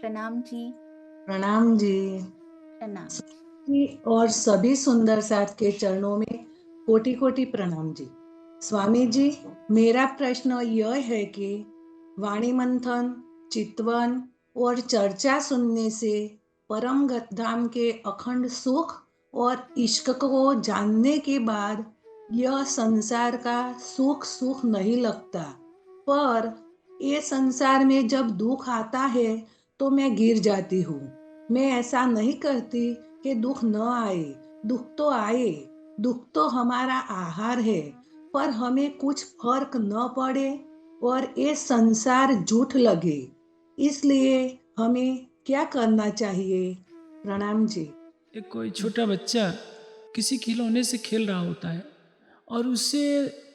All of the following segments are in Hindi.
प्रणाम जी। प्रणाम जी। प्रणाम। जी और सभी सुंदर साथ के चरणों में कोटि कोटि प्रणाम जी। स्वामी जी, मेरा प्रश्न यह है कि वाणी मंथन, चितवन और चर्चा सुनने से परम धाम के अखंड सुख और इश्क को जानने के बाद यह संसार का सुख सुख नहीं लगता, पर ये संसार में जब दुख आता है तो मैं गिर जाती हूँ। मैं ऐसा नहीं कहती कि दुख न आए, दुख तो आए, दुख तो हमारा आहार है, पर हमें कुछ फर्क न पड़े और ये संसार झूठ लगे। इसलिए हमें क्या करना चाहिए? प्रणाम जी। एक कोई छोटा बच्चा किसी खिलौने से खेल रहा होता है और उसे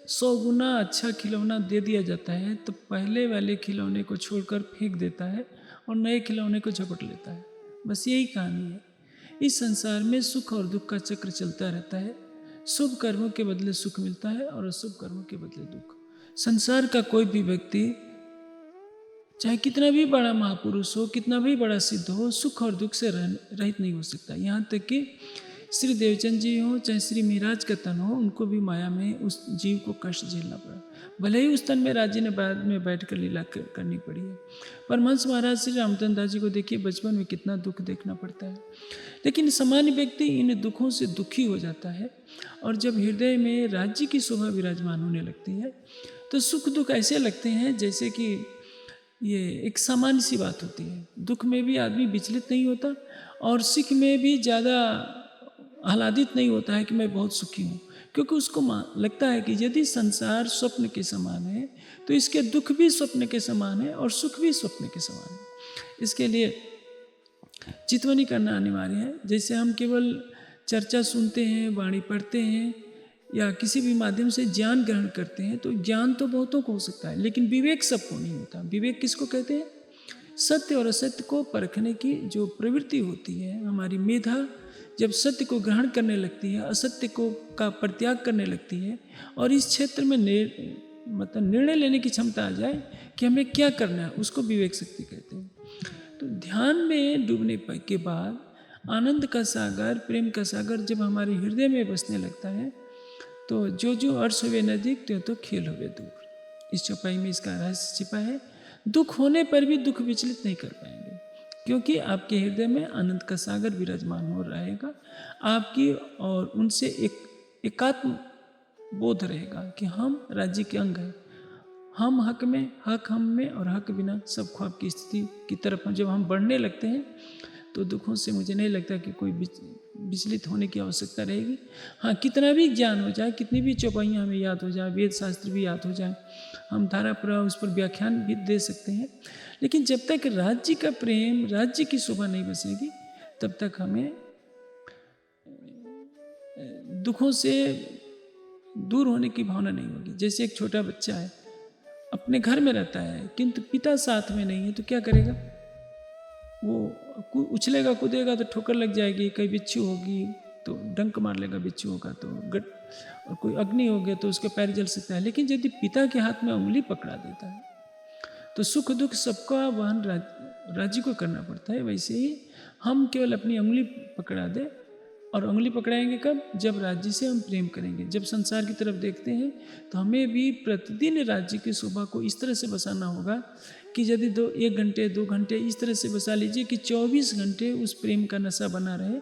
100 गुना अच्छा खिलौना दे दिया जाता है, तो पहले वाले खिलौने को छोड़कर फेंक देता है और नए खिलौने को झपट लेता है। बस यही कहानी है। इस संसार में सुख और दुख का चक्र चलता रहता है। शुभ कर्मों के बदले सुख मिलता है और अशुभ कर्मों के बदले दुख। संसार का कोई भी व्यक्ति चाहे कितना भी बड़ा महापुरुष हो, कितना भी बड़ा सिद्ध हो, सुख और दुख से रहित नहीं हो सकता। यहाँ तक कि श्री देवचंद जी हो चाहे श्री मिराज का तन हो, उनको भी माया में उस जीव को कष्ट झेलना पड़ा। भले ही उस तन में राज्य ने बाद में बैठकर लीला करनी पड़ी है। परमहंस महाराज श्री रामचंद्र दास जी को देखिए, बचपन में कितना दुख देखना पड़ता है, लेकिन सामान्य व्यक्ति इन दुखों से दुखी हो जाता है। और जब हृदय में राज्य की शोभा विराजमान होने लगती है तो सुख दुख ऐसे लगते हैं जैसे कि ये एक सामान्य सी बात होती है। दुख में भी आदमी विचलित नहीं होता और सुख में भी ज़्यादा आह्लादित नहीं होता है कि मैं बहुत सुखी हूँ, क्योंकि उसको लगता है कि यदि संसार स्वप्न के समान है तो इसके दुख भी स्वप्न के समान है और सुख भी स्वप्न के समान है। इसके लिए चितवनी करना अनिवार्य है। जैसे हम केवल चर्चा सुनते हैं, वाणी पढ़ते हैं या किसी भी माध्यम से ज्ञान ग्रहण करते हैं, तो ज्ञान तो बहुतों को हो सकता है, लेकिन विवेक सबको नहीं होता। विवेक किसको कहते हैं? सत्य और असत्य को परखने की जो प्रवृत्ति होती है, हमारी मेधा जब सत्य को ग्रहण करने लगती है, असत्य को का परित्याग करने लगती है और इस क्षेत्र में मतलब निर्णय लेने की क्षमता आ जाए कि हमें क्या करना है, उसको विवेक शक्ति कहते हैं। तो ध्यान में डूबने के बाद आनंद का सागर, प्रेम का सागर जब हमारे हृदय में बसने लगता है, तो जो जो अर्श हुए नजीक त्यों तो खेल हुए दूर। इस चौपाई में इसका रहस्य छिपा है। दुख होने पर भी दुख विचलित नहीं कर पाएंगे, क्योंकि आपके हृदय में आनंद का सागर विराजमान हो रहेगा। आपकी और उनसे एकात्म बोध रहेगा कि हम राज्य के अंग हैं, हम हक में, हक हम में और हक बिना सब ख्वाब की स्थिति की तरफ जब हम बढ़ने लगते हैं तो दुखों से मुझे नहीं लगता कि कोई विचलित होने की आवश्यकता रहेगी। हाँ, कितना भी ज्ञान हो जाए, कितनी भी चौपाइयाँ हमें याद हो जाए, वेद शास्त्र भी याद हो जाए, हम धारा पूरा उस पर व्याख्यान भी दे सकते हैं, लेकिन जब तक राज्य का प्रेम, राज्य की शोभा नहीं बसेगी, तब तक हमें दुखों से दूर होने की भावना नहीं होगी। जैसे एक छोटा बच्चा है, अपने घर में रहता है किंतु पिता साथ में नहीं है, तो क्या करेगा? वो उछलेगा, कूदेगा तो ठोकर लग जाएगी, कहीं बिच्छू होगी तो डंक मार लेगा, बिच्छू होगा तो और कोई अग्नि हो गया तो उसका पैर जल सकता है। लेकिन यदि पिता के हाथ में उंगली पकड़ा देता है तो सुख दुख सबका वहन राज्य को करना पड़ता है। वैसे ही हम केवल अपनी उंगली पकड़ा दे, और उंगली पकड़ाएंगे कब? जब राज्य से हम प्रेम करेंगे। जब संसार की तरफ देखते हैं तो हमें भी प्रतिदिन राज्य की शोभा को इस तरह से बसाना होगा कि यदि 1 घंटे 2 घंटे इस तरह से बसा लीजिए कि 24 घंटे उस प्रेम का नशा बना रहे,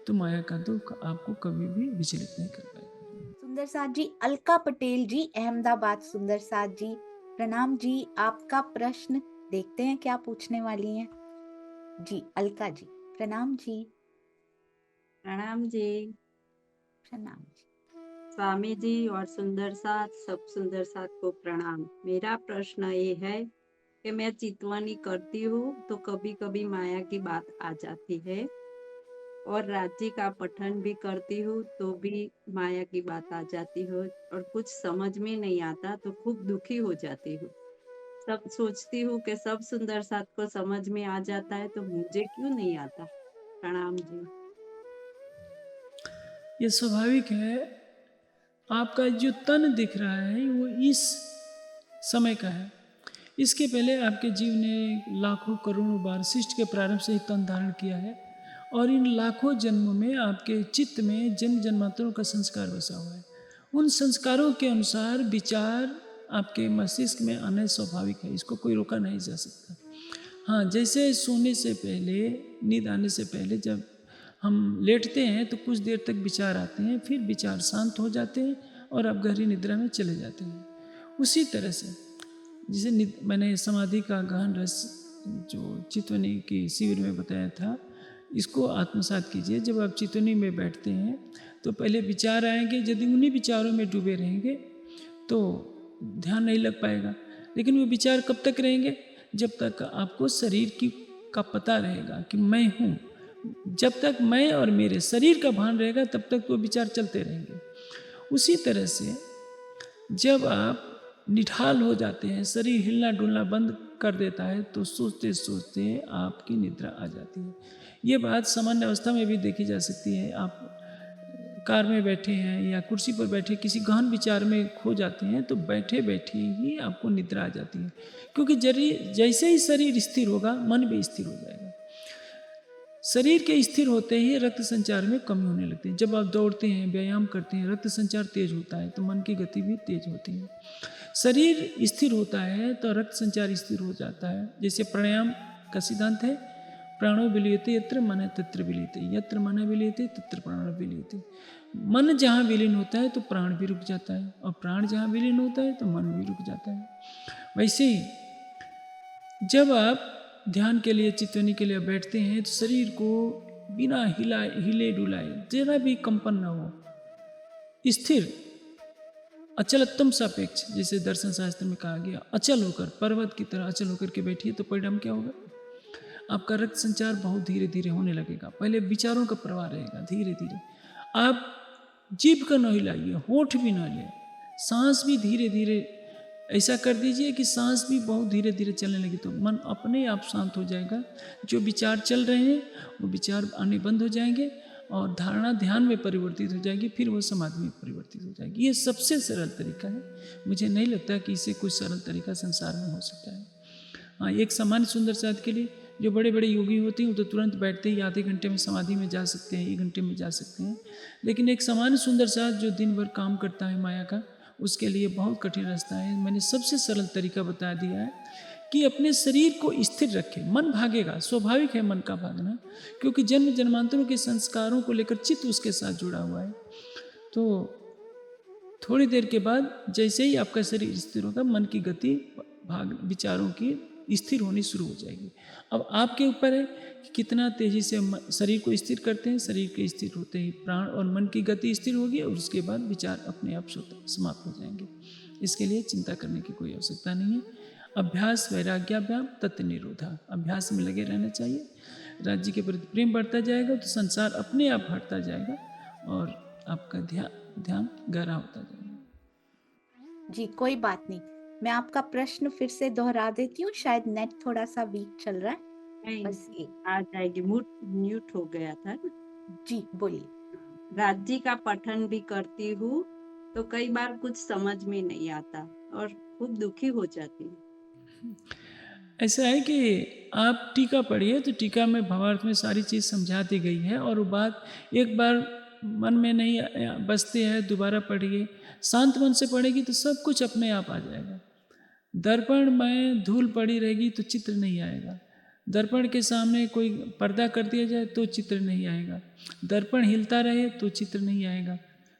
तो माया का दुख आपको कभी भी विचलित नहीं कर पाएगा। सुंदर साथ जी, अलका पटेल जी, अहमदाबाद। सुंदर साथ जी प्रणाम जी। आपका प्रश्न देखते हैं क्या पूछने वाली हैं जी। अलका जी प्रणाम जी। प्रणाम जी। प्रणाम जी। स्वामी जी और सुंदर साथ, सब सुंदर साथ को प्रणाम। मेरा प्रश्न ये है कि मैं चितवनी करती हूँ तो कभी कभी माया की बात आ जाती है, और राज्य का पठन भी करती हूँ तो भी माया की बात आ जाती है, और कुछ समझ में नहीं आता तो खूब दुखी हो जाती हूँ। सब सोचती हूँ कि सब सुंदर साथ को समझ में आ जाता है, तो मुझे क्यों नहीं आता? प्रणाम जी। ये स्वाभाविक है। आपका जो तन दिख रहा है वो इस समय का है, इसके पहले आपके जीव ने लाखों करोड़ों बार सृष्टि के प्रारंभ से ही तन धारण किया है और इन लाखों जन्मों में आपके चित्त में जन्म जन्मांतरों का संस्कार बसा हुआ है। उन संस्कारों के अनुसार विचार आपके मस्तिष्क में आना स्वाभाविक है, इसको कोई रोका नहीं जा सकता। हाँ, जैसे सोने से पहले, नींद आने से पहले जब हम लेटते हैं तो कुछ देर तक विचार आते हैं, फिर विचार शांत हो जाते हैं और आप गहरी निद्रा में चले जाते हैं। उसी तरह से जिसे मैंने समाधि का गहन रस जो चितवनी के शिविर में बताया था, इसको आत्मसात कीजिए। जब आप चितवनी में बैठते हैं तो पहले विचार आएंगे, यदि उन्हीं विचारों में डूबे रहेंगे तो ध्यान नहीं लग पाएगा। लेकिन वो विचार कब तक रहेंगे? जब तक आपको शरीर का पता रहेगा कि मैं हूँ। जब तक मैं और मेरे शरीर का भान रहेगा तब तक वो विचार चलते रहेंगे। उसी तरह से जब आप निढाल हो जाते हैं, शरीर हिलना डुलना बंद कर देता है, तो सोचते सोचते आपकी निद्रा आ जाती है। ये बात सामान्य अवस्था में भी देखी जा सकती है। आप कार में बैठे हैं या कुर्सी पर बैठे किसी गहन विचार में खो जाते हैं तो बैठे बैठे ही आपको निद्रा आ जाती है, क्योंकि जैसे ही शरीर स्थिर होगा मन भी स्थिर हो जाएगा। शरीर के स्थिर होते ही रक्त संचार में कमी होने लगती है। जब आप दौड़ते हैं, व्यायाम करते हैं, रक्त संचार तेज होता है तो मन की गति भी तेज होती है। शरीर स्थिर होता है तो रक्त संचार स्थिर हो जाता है। जैसे प्राणायाम का सिद्धांत है, प्राणो विलीयते यत्र मन तत्र विलीयते, यत्र मन विलीयते तत्र प्राण विलीयते। मन जहाँ विलीन होता है तो प्राण भी रुक जाता है, और प्राण जहाँ विलीन होता है तो मन भी रुक जाता है। वैसे ही जब आप ध्यान के लिए, चितवनी के लिए बैठते हैं तो शरीर को बिना हिले डुलाए, जरा भी कंपन न हो, स्थिर अचलत्तम सापेक्ष, जैसे दर्शन शास्त्र में कहा गया, अचल होकर, पर्वत की तरह अचल होकर के बैठिए तो परिणाम क्या होगा? आपका रक्त संचार बहुत धीरे धीरे होने लगेगा। पहले विचारों का प्रवाह रहेगा धीरे धीरे। आप जीभ का न हिलाइए, होठ भी न ले, सांस भी धीरे धीरे ऐसा कर दीजिए कि सांस भी बहुत धीरे धीरे चलने लगे तो मन अपने आप शांत हो जाएगा। जो विचार चल रहे हैं वो विचार आने बंद हो जाएंगे और धारणा ध्यान में परिवर्तित हो जाएगी, फिर वो समाधि में परिवर्तित हो जाएगी। ये सबसे सरल तरीका है। मुझे नहीं लगता कि इससे कोई सरल तरीका संसार में हो सकता है। हाँ, एक सामान्य सुंदर साथ के लिए जो बड़े बड़े योगी होते हैं वो तो तुरंत बैठते ही आधे घंटे में समाधि में जा सकते हैं, 1 घंटे में जा सकते हैं। लेकिन एक सामान्य सुंदर साथ जो दिन भर काम करता है माया का, उसके लिए बहुत कठिन रास्ता है। मैंने सबसे सरल तरीका बता दिया है कि अपने शरीर को स्थिर रखें। मन भागेगा, स्वाभाविक है मन का भागना, क्योंकि जन्म जन्मांतरों के संस्कारों को लेकर चित्त उसके साथ जुड़ा हुआ है। तो थोड़ी देर के बाद जैसे ही आपका शरीर स्थिर होगा, मन की गति विचारों की स्थिर होनी शुरू हो जाएगी। अब आपके ऊपर है कि कितना तेजी से शरीर को स्थिर करते हैं। शरीर के स्थिर होते ही प्राण और मन की गति स्थिर होगी और उसके बाद विचार अपने आप समाप्त हो जाएंगे। इसके लिए चिंता करने की कोई आवश्यकता नहीं है। अभ्यास वैराग्याभ्याम तत्व निरोधा, अभ्यास में लगे रहना चाहिए। राज्य के प्रति प्रेम बढ़ता जाएगा तो संसार अपने आप हटता जाएगा और आपका ध्यान गहरा होता जाएगा। जी, कोई बात नहीं। मैं आपका प्रश्न फिर से दोहरा देती हूँ, शायद नेट थोड़ा सा वीक चल रहा है। नहीं, बस ये आ जाएगी, म्यूट हो गया था ना। जी बोलिए। राज्य का पठन भी करती हूँ तो कई बार कुछ समझ में नहीं आता और खूब दुखी हो जाती हूँ। ऐसा है कि आप टीका पढ़िए तो टीका में भावार्थ में सारी चीज़ समझा दी गई है, और वो बात एक बार मन में नहीं बसती है, दोबारा पढ़िए। शांत मन से पढ़ेगी तो सब कुछ अपने आप आ जाएगा। दर्पण में धूल पड़ी रहेगी तो चित्र नहीं आएगा। दर्पण के सामने कोई पर्दा कर दिया जाए तो चित्र नहीं आएगा। दर्पण हिलता रहे तो चित्र नहीं आएगा।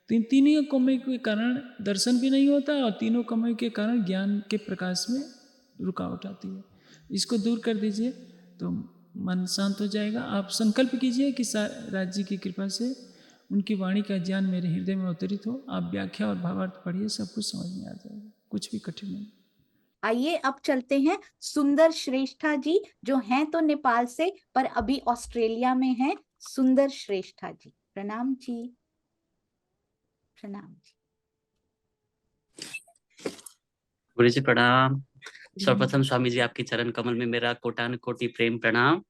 तो इन तीनों कमियों के कारण दर्शन भी नहीं होता और तीनों कमियों के कारण ज्ञान के प्रकाश में रुकावट आती है। इसको दूर कर दीजिए तो मन शांत हो जाएगा। आप संकल्प कीजिए कि राज्य की कृपा से उनकी वाणी का ज्ञान मेरे हृदय में अवतरित हो। आप व्याख्या और भावार्थ पढ़िए, सब कुछ समझ में आ जाएगा, कुछ भी कठिन नहीं। आइए अब चलते हैं सुंदर श्रेष्ठा जी, जो हैं तो नेपाल से पर अभी ऑस्ट्रेलिया में हैं। सुंदर श्रेष्ठा जी, प्रणाम जी। प्रणाम जी। गुरु जी प्रणाम। सर्वप्रथम स्वामी जी आपके चरण कमल में मेरा कोटान कोटि प्रेम प्रणाम,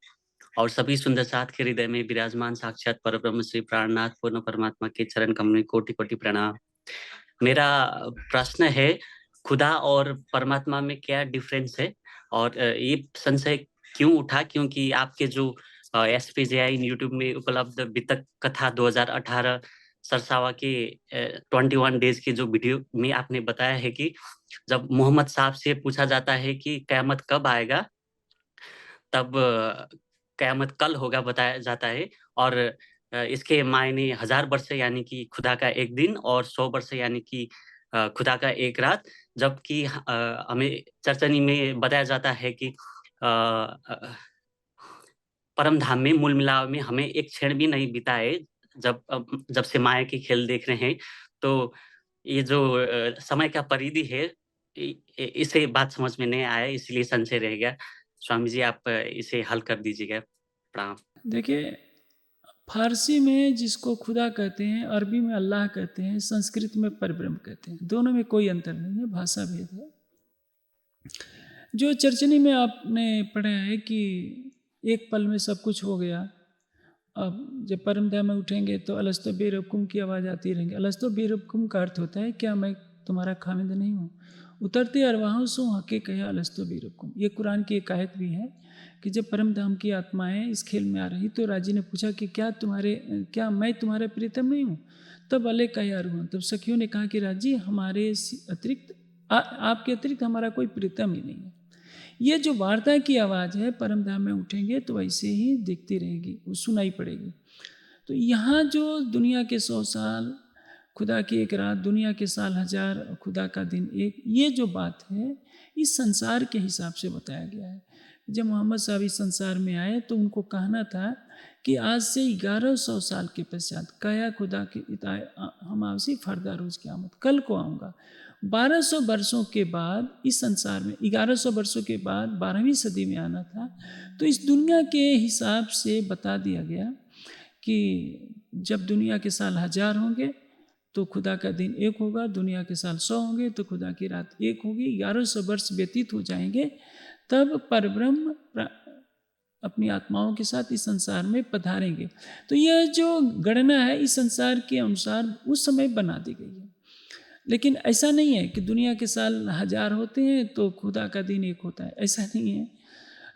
और सभी सुंदर साथ के हृदय में विराजमान साक्षात परब्रह्म श्री प्राणनाथ पूर्ण परमात्मा के चरण कमल में कोटि कोटि प्रणाम। मेरा प्रश्न है खुदा और परमात्मा में क्या डिफरेंस है। और ये संशय क्यों उठा, क्योंकि आपके जो SPJI यूट्यूब में उपलब्ध वितक कथा 2018 सरसावा के 21 डेज के जो वीडियो में आपने बताया है कि जब मोहम्मद साहब से पूछा जाता है कि कयामत कब आएगा, तब कयामत कल होगा बताया जाता है। और इसके मायने 1000 वर्ष यानी कि खुदा का एक दिन, और 100 वर्ष यानी कि खुदा का एक रात। जबकि हमें चर्चनी में बताया जाता है कि परम धाम में मूल मिलाप में हमें एक क्षण भी नहीं बीता है जब से माया के खेल देख रहे हैं। तो ये जो समय का परिधि है, इसे बात समझ में नहीं आया, इसलिए संशय रह गया। स्वामी जी आप इसे हल कर दीजिएगा। प्रणाम। देखिए, फारसी में जिसको खुदा कहते हैं, अरबी में अल्लाह कहते हैं, संस्कृत में परब्रह्म कहते हैं। दोनों में कोई अंतर नहीं है, भाषा भेद है। जो चर्चनी में आपने पढ़ा है कि एक पल में सब कुछ हो गया, अब जब परम धाम में उठेंगे तो अलस्तो बेरबकुम की आवाज़ आती रहेंगी। अलस्तो बेरबकुम का अर्थ होता है क्या मैं तुम्हारा खामिंद नहीं हूँ। उतरते अरवाहों सो हके कहा अलस्तो बेरबकुम। ये कुरान की एक आयत भी है कि जब परम धाम की आत्माएं इस खेल में आ रही तो राजी ने पूछा कि क्या मैं तुम्हारा प्रीतम नहीं हूँ। तब अले का यार हुआ, तब सखियों ने कहा कि राजी हमारे अतिरिक्त आपके अतिरिक्त हमारा कोई प्रीतम ही नहीं है। ये जो वार्ता की आवाज़ है, परम धाम में उठेंगे तो ऐसे ही दिखती रहेगी, वो सुनाई पड़ेगी। तो यहाँ जो दुनिया के 100 साल, खुदा की एक रात, दुनिया के साल 1000, खुदा का दिन एक, ये जो बात है इस संसार के हिसाब से बताया गया है। जब मोहम्मद साहब इस संसार में आए तो उनको कहना था कि आज से 1100 साल के पश्चात कया खुदा की हम आवसी फरदा रोज क़यामत, कल को आऊँगा। 1200 वर्षों के बाद इस संसार में, 1100 वर्षों के बाद 12वीं सदी में आना था। तो इस दुनिया के हिसाब से बता दिया गया कि जब दुनिया के साल 1000 होंगे तो खुदा का दिन एक होगा, दुनिया के साल 100 होंगे तो खुदा की रात एक होगी। 1100 वर्ष व्यतीत हो जाएंगे, तब परब्रह्म अपनी आत्माओं के साथ इस संसार में पधारेंगे। तो यह जो गणना है इस संसार के अनुसार उस समय बना दी गई है। लेकिन ऐसा नहीं है कि दुनिया के साल 1000 होते हैं तो खुदा का दिन एक होता है, ऐसा नहीं है।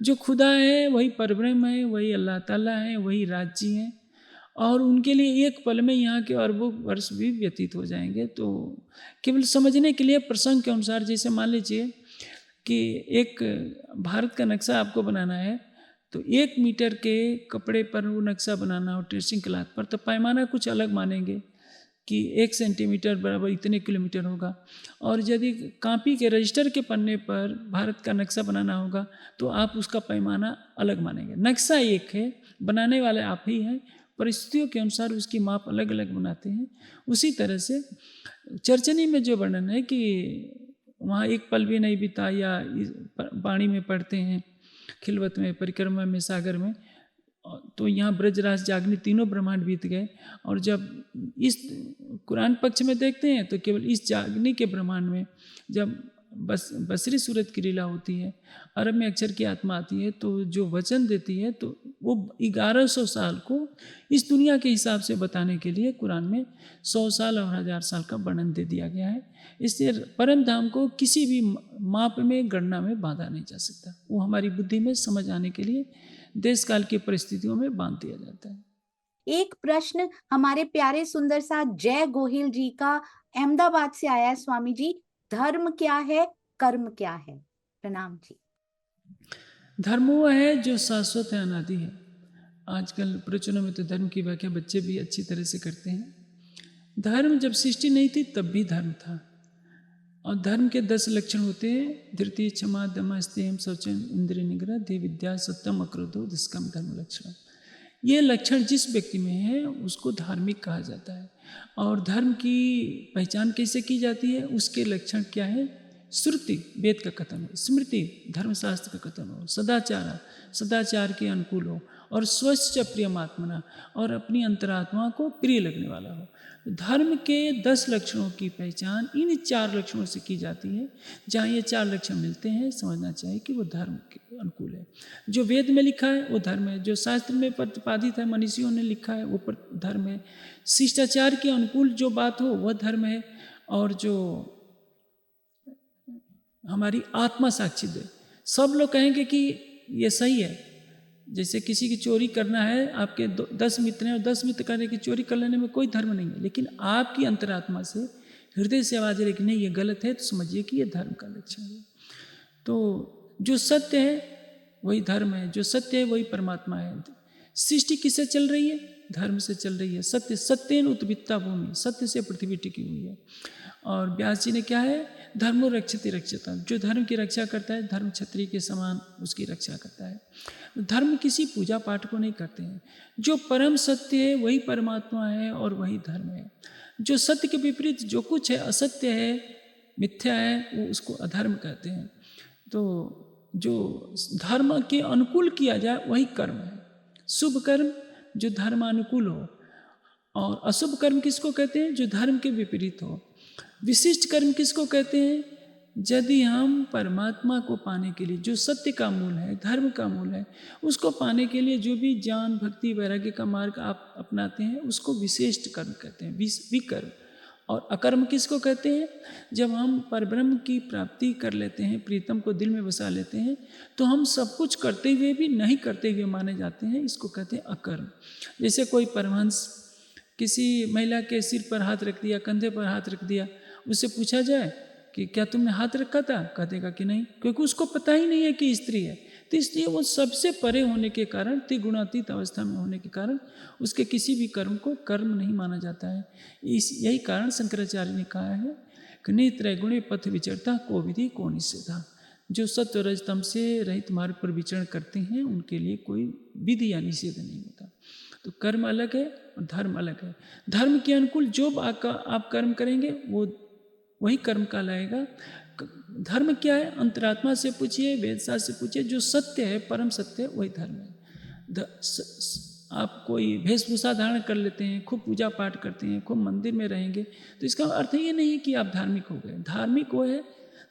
जो खुदा है वही परब्रह्म है, वही अल्लाह ताला है, वही राज्य है, और उनके लिए एक पल में यहाँ के अरबों वर्ष भी व्यतीत हो जाएंगे। तो केवल समझने के लिए प्रसंग के अनुसार, जैसे मान लीजिए कि एक भारत का नक्शा आपको बनाना है, तो 1 मीटर के कपड़े पर वो नक्शा बनाना हो ट्रेसिंग क्लॉथ पर, तो पैमाना कुछ अलग मानेंगे कि 1 सेंटीमीटर बराबर इतने किलोमीटर होगा। और यदि कॉपी के रजिस्टर के पन्ने पर भारत का नक्शा बनाना होगा तो आप उसका पैमाना अलग मानेंगे। नक्शा एक है, बनाने वाले आप ही हैं, परिस्थितियों के अनुसार उसकी माप अलग अलग बनाते हैं। उसी तरह से चर्चनी में जो वर्णन है कि वहाँ एक पल भी नहीं बीता, या वाणी में पढ़ते हैं खिलवत में, परिक्रमा में, सागर में, तो यहाँ ब्रजराज जागनी तीनों ब्रह्मांड बीत गए। और जब इस कुरान पक्ष में देखते हैं तो केवल इस जागनी के ब्रह्मांड में जब बसरी सूरत की लीला होती है, अरब में अक्षर की आत्मा आती है, तो जो वचन देती है तो वो 1100 साल को इस दुनिया के हिसाब से बताने के लिए कुरान में 100 साल और 1000 साल का वर्णन दे दिया गया है। इससे परम धाम को किसी भी माप में, गणना में बांधा नहीं जा सकता। वो हमारी बुद्धि में समझ आने के लिए देश काल की परिस्थितियों में बांध दिया जाता है। एक प्रश्न हमारे प्यारे सुंदर साथ जय गोहिल जी का अहमदाबाद से आया है। स्वामी जी, धर्म क्या है, कर्म क्या है? प्रणाम जी। धर्म वो है जो शाश्वत है, अनादि है। आजकल प्रवचनों में तो धर्म की व्याख्या बच्चे भी अच्छी तरह से करते हैं। धर्म जब सृष्टि नहीं थी तब भी धर्म था। और धर्म के 10 लक्षण होते हैं: धृति, क्षमा, दमा, स्तेम, शौचम, इंद्रिय निग्रह, देह विद्या, सत्यम, अक्रोधो, दशकम धर्म लक्षण। ये लक्षण जिस व्यक्ति में है उसको धार्मिक कहा जाता है। और धर्म की पहचान कैसे की जाती है, उसके लक्षण क्या है? श्रुति, वेद का कथन हो, स्मृति, धर्मशास्त्र का कथन हो, सदाचार के अनुकूल हो, और स्वच्छ प्रियमात्मना, और अपनी अंतरात्मा को प्रिय लगने वाला हो। धर्म के 10 लक्षणों की पहचान इन 4 लक्षणों से की जाती है। जहाँ ये 4 लक्षण मिलते हैं समझना चाहिए कि वो धर्म के अनुकूल है। जो वेद में लिखा है वो धर्म है, जो शास्त्र में प्रतिपादित है, मनीषियों ने लिखा है, वो धर्म है। शिष्टाचार के अनुकूल जो बात हो वह धर्म है। और जो हमारी आत्मा साक्षी दे। सब लोग कहेंगे कि ये सही है। जैसे किसी की चोरी करना है, आपके 10 मित्र हैं और 10 मित्र करें कि चोरी कर लेने में कोई धर्म नहीं है, लेकिन आपकी अंतरात्मा से हृदय से आवाज रही कि नहीं ये गलत है, तो समझिए कि ये धर्म का लक्षण है। तो जो सत्य है वही धर्म है, जो सत्य है वही परमात्मा है। सृष्टि किससे चल रही है? धर्म से चल रही है। सत्य सत्येन उत्वित्ता भूमि, सत्य से पृथ्वी टिकी हुई है। और व्यास जी ने क्या है, धर्मो रक्षति रक्षता, जो धर्म की रक्षा करता है धर्म क्षत्रिय के समान उसकी रक्षा करता है। धर्म किसी पूजा पाठ को नहीं करते हैं। जो परम सत्य है वही परमात्मा है और वही धर्म है। जो सत्य के विपरीत जो कुछ है, असत्य है, मिथ्या है, वो उसको अधर्म कहते हैं। तो जो धर्म के अनुकूल किया जाए वही कर्म है। शुभ कर्म जो धर्मानुकूल हो, और अशुभ कर्म किसको कहते हैं? जो धर्म के विपरीत हो। विशिष्ट कर्म किसको कहते हैं? यदि हम परमात्मा को पाने के लिए, जो सत्य का मूल है, धर्म का मूल है, उसको पाने के लिए जो भी ज्ञान भक्ति वैराग्य का मार्ग आप अपनाते हैं उसको विशिष्ट कर्म कहते हैं, विकर्म। और अकर्म किसको कहते हैं? जब हम परब्रह्म की प्राप्ति कर लेते हैं, प्रीतम को दिल में बसा लेते हैं, तो हम सब कुछ करते हुए भी नहीं करते हुए माने जाते हैं, इसको कहते हैं अकर्म। जैसे कोई परमहंस किसी महिला के सिर पर हाथ रख दिया, कंधे पर हाथ रख दिया, उससे पूछा जाए कि क्या तुमने हाथ रखा था? कह देगा कि नहीं, क्योंकि उसको पता ही नहीं है कि स्त्री है। तो इसलिए वो सबसे परे होने के कारण, त्रिगुणातीत अवस्था में होने के कारण उसके किसी भी कर्म को कर्म नहीं माना जाता है। यही कारण शंकराचार्य ने कहा है कि नित्रैगुणे पथ विचरता को विधि को निषेधा। जो सत्व रजतम से रहित मार्ग पर विचरण करते हैं उनके लिए कोई विधि या निषेध नहीं होता। तो कर्म अलग है और धर्म अलग है। धर्म के अनुकूल जो आप कर्म करेंगे वो वही कर्म कहलाएगा। धर्म क्या है? अंतरात्मा से पूछिए, वेदशास्त्र से पूछिए, जो सत्य है, परम सत्य है, वही धर्म है। आप कोई वेशभूषा धारण कर लेते हैं, खूब पूजा पाठ करते हैं, खूब मंदिर में रहेंगे, तो इसका अर्थ ये नहीं है कि आप धार्मिक हो गए। धार्मिक वो है,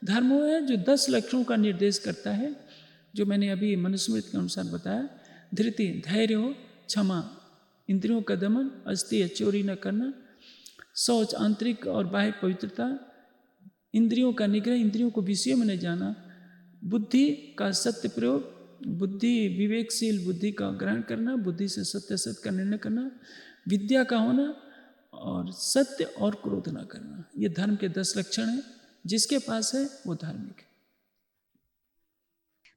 धर्म वो है जो 10 लक्षणों का निर्देश करता है, जो मैंने अभी मनुस्मृति के अनुसार बताया। धृति, धैर्य हो, क्षमा, इंद्रियों का दमन, अस्तेय, चोरी न करना, शौच, आंतरिक और बाह्य पवित्रता, इंद्रियों का निग्रह, इंद्रियों को विषयों में नहीं जाना, बुद्धि का सत्य प्रयोग, बुद्धि विवेकशील बुद्धि का ग्रहण करना, बुद्धि से सत्य सत्य का निर्णय करना, विद्या का होना, और सत्य और क्रोध न करना। ये धर्म के 10 लक्षण हैं। जिसके पास है वो धार्मिक है।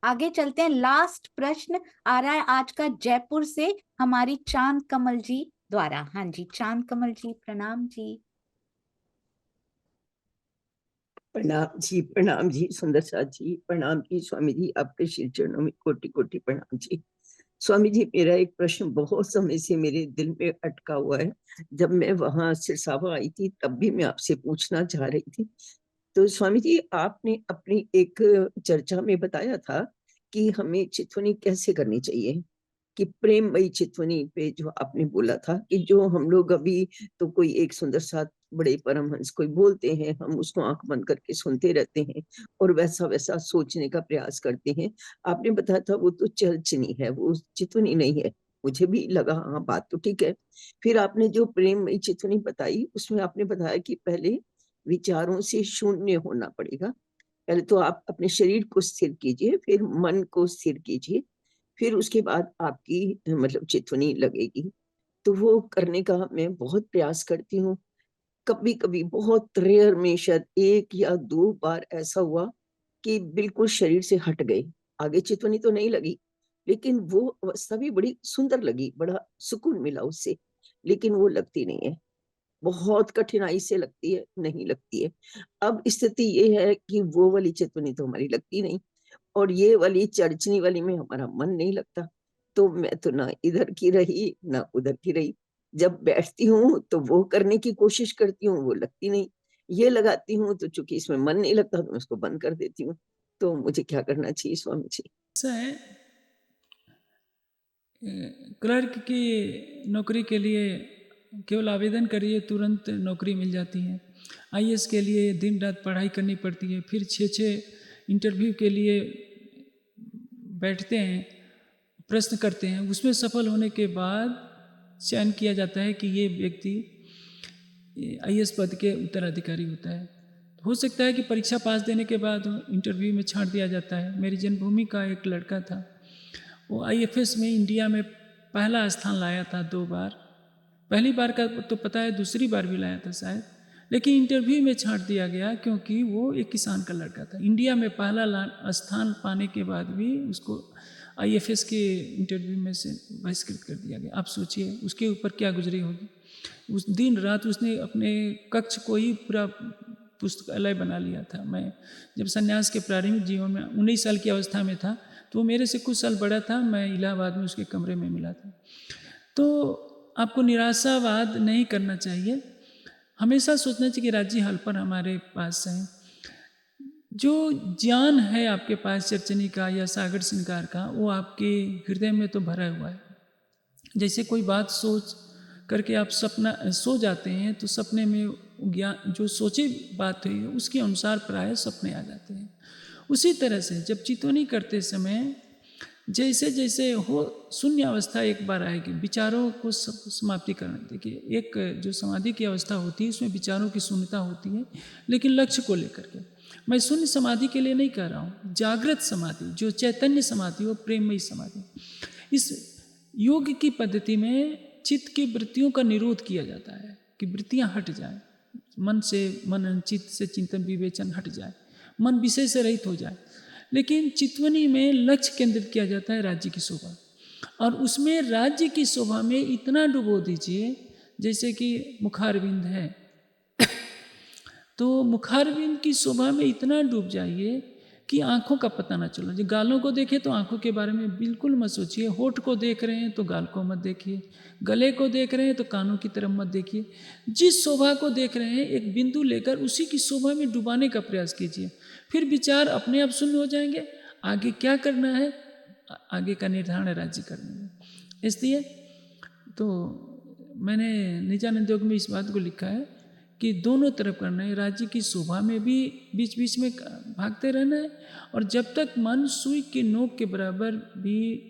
आगे चलते हैं। लास्ट प्रश्न आ रहा है आज का जयपुर से, हमारी चांद कमल जी द्वारा। हाँ जी, चांद कमल जी, प्रणाम जी। प्रणाम जी सुंदर साथ जी, प्रणाम जी स्वामी जी, आपके श्री चरणों में कोटि कोटि प्रणाम जी। स्वामी जी, मेरा एक प्रश्न बहुत समय से मेरे दिल में अटका हुआ है। जब मैं वहां सिरसावा आई थी तब भी मैं आपसे पूछना चाह रही थी। तो स्वामी जी, आपने अपनी एक चर्चा में बताया था कि हमें चितवनी कैसे करनी चाहिए, कि प्रेममयी चितवनी पे जो आपने बोला था कि जो हम लोग अभी तो कोई एक सुंदर साथ बड़े परमहंस कोई बोलते हैं, हम उसको आंख बंद करके सुनते रहते हैं और वैसा वैसा सोचने का प्रयास करते हैं। आपने बताया था वो तो चलचनी है, वो चितवनी नहीं है। मुझे भी लगा हाँ बात तो ठीक है। फिर आपने जो प्रेममयी चितवनी बताई उसमें आपने बताया कि पहले विचारों से शून्य होना पड़ेगा। पहले तो आप अपने शरीर को स्थिर कीजिए, फिर मन को स्थिर कीजिए, फिर उसके बाद आपकी मतलब चितवनी लगेगी। तो वो करने का मैं बहुत प्रयास करती हूँ। कभी कभी बहुत रेयर में शायद 1 या 2 बार ऐसा हुआ कि बिल्कुल शरीर से हट गई, आगे चितवनी तो नहीं लगी, लेकिन वो अवस्था भी बड़ी सुंदर लगी, बड़ा सुकून मिला उससे, लेकिन वो लगती नहीं है। बहुत कठिनाई से लगती है, नहीं लगती है। अब स्थिति ये है कि वो वाली चितवनी तो हमारी लगती नहीं, और ये वाली चरचनी वाली में हमारा मन नहीं लगता। तो मैं तो ना इधर की रही ना उधर की रही। जब बैठती हूँ तो वो करने की कोशिश करती हूँ, वो लगती नहीं। ये लगाती हूँ तो चूंकि इसमें मन नहीं लगता तो मैं उसको बंद कर देती हूँ। तो मुझे क्या करना चाहिए स्वामी जी? ऐसा है, क्लर्क की नौकरी के लिए केवल आवेदन करिए, तुरंत नौकरी मिल जाती है। आईएएस के लिए दिन रात पढ़ाई करनी पड़ती है, फिर 6 इंटरव्यू के लिए बैठते हैं, प्रश्न करते हैं, उसमें सफल होने के बाद चयन किया जाता है कि ये व्यक्ति आईएएस पद के उत्तराधिकारी होता है। हो सकता है कि परीक्षा पास देने के बाद इंटरव्यू में छांट दिया जाता है। मेरी जन्मभूमि का एक लड़का था, वो IFS में इंडिया में पहला स्थान लाया था 2 बार। पहली बार का तो पता है, दूसरी बार भी लाया था शायद, लेकिन इंटरव्यू में छांट दिया गया क्योंकि वो एक किसान का लड़का था। इंडिया में पहला स्थान पाने के बाद भी उसको IFS के इंटरव्यू में से बहिष्कृत कर दिया गया। आप सोचिए उसके ऊपर क्या गुजरी होगी। उस दिन रात उसने अपने कक्ष को ही पूरा पुस्तकालय बना लिया था। मैं जब संन्यास के प्रारंभिक जीवन में 19 साल की अवस्था में था, तो वो मेरे से कुछ साल बड़ा था। मैं इलाहाबाद में उसके कमरे में मिला था। तो आपको निराशावाद नहीं करना चाहिए, हमेशा सोचना चाहिए कि राज्य हल पर हमारे पास है। जो ज्ञान है आपके पास चरचनी का या सागर श्रृंगार का, वो आपके हृदय में तो भरा हुआ है। जैसे कोई बात सोच करके आप सपना सो जाते हैं, तो सपने में ज्ञान जो सोची बात हुई है उसके अनुसार प्राय सपने आ जाते हैं। उसी तरह से जब चितवनी करते समय जैसे जैसे हो शून्य अवस्था एक बार आएगी, विचारों को समाप्ति करना। देखिए एक जो समाधि की अवस्था होती है उसमें विचारों की शून्यता होती है, लेकिन लक्ष्य को लेकर के। मैं शून्य समाधि के लिए नहीं कह रहा हूँ, जागृत समाधि जो चैतन्य समाधि हो, प्रेममयी समाधि। इस योग की पद्धति में चित्त की वृत्तियों का निरोध किया जाता है कि वृत्तियाँ हट जाए, मन से मनन, चित्त से चिंतन विवेचन हट जाए, मन विषय से रहित हो जाए। लेकिन चितवनी में लक्ष्य केंद्रित किया जाता है राज्य की शोभा, और उसमें राज्य की शोभा में इतना डुबो दीजिए जैसे कि मुखारविंद है तो मुखारविंद की शोभा में इतना डूब जाइए कि आंखों का पता ना चलो। जो गालों को देखे तो आंखों के बारे में बिल्कुल मत सोचिए, होठ को देख रहे हैं तो गाल को मत देखिए, गले को देख रहे हैं तो कानों की तरफ मत देखिए। जिस शोभा को देख रहे हैं एक बिंदु लेकर उसी की शोभा में डुबाने का प्रयास कीजिए, फिर विचार अपने आप शून्य हो जाएंगे। आगे क्या करना है, आगे का निर्धारण राज्य करने में। इसलिए तो मैंने निजानंद योग में इस बात को लिखा है कि दोनों तरफ करना है। राज्य की शोभा में भी बीच बीच में भागते रहना है, और जब तक मन सुई की नोक के बराबर भी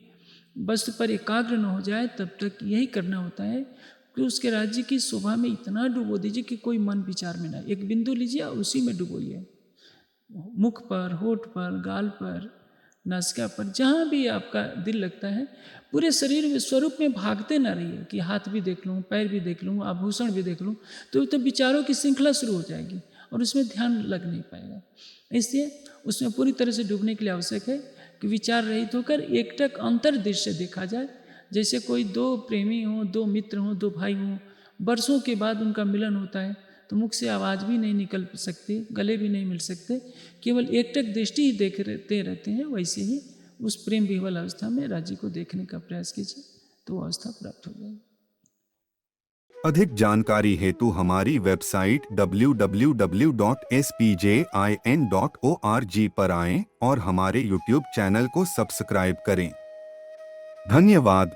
वस्तु पर एकाग्र न हो जाए तब तक यही करना होता है कि उसके राज्य की शोभा में इतना डुबो दीजिए कि कोई मन विचार में ना। एक बिंदु लीजिए और उसी में डुबोइए, मुख पर, होठ पर, गाल पर, नासिका पर, जहाँ भी आपका दिल लगता है। पूरे शरीर में स्वरूप में भागते ना रहिए कि हाथ भी देख लूँ, पैर भी देख लूँ, आभूषण भी देख लूँ, तो विचारों की श्रृंखला शुरू हो जाएगी और उसमें ध्यान लग नहीं पाएगा। इसलिए उसमें पूरी तरह से डूबने के लिए आवश्यक है कि विचार रहित होकर एकटक अंतर्दृश्य देखा जाए। जैसे कोई 2 प्रेमी हों, 2 मित्र हों, 2 भाई हों, वर्षों के बाद उनका मिलन होता है तो मुख से आवाज़ भी नहीं निकल सकती, गले भी नहीं मिल सकते, केवल एकटक दृष्टि ही देखते रहते हैं। वैसे ही उस प्रेम विह्वल अवस्था में राज्य को देखने का प्रयास कीजिए तो वो अवस्था प्राप्त हो जाएगी। अधिक जानकारी हेतु हमारी वेबसाइट www.spjin.org पर आएं और हमारे YouTube चैनल को सब्सक्राइब करें। धन्यवाद।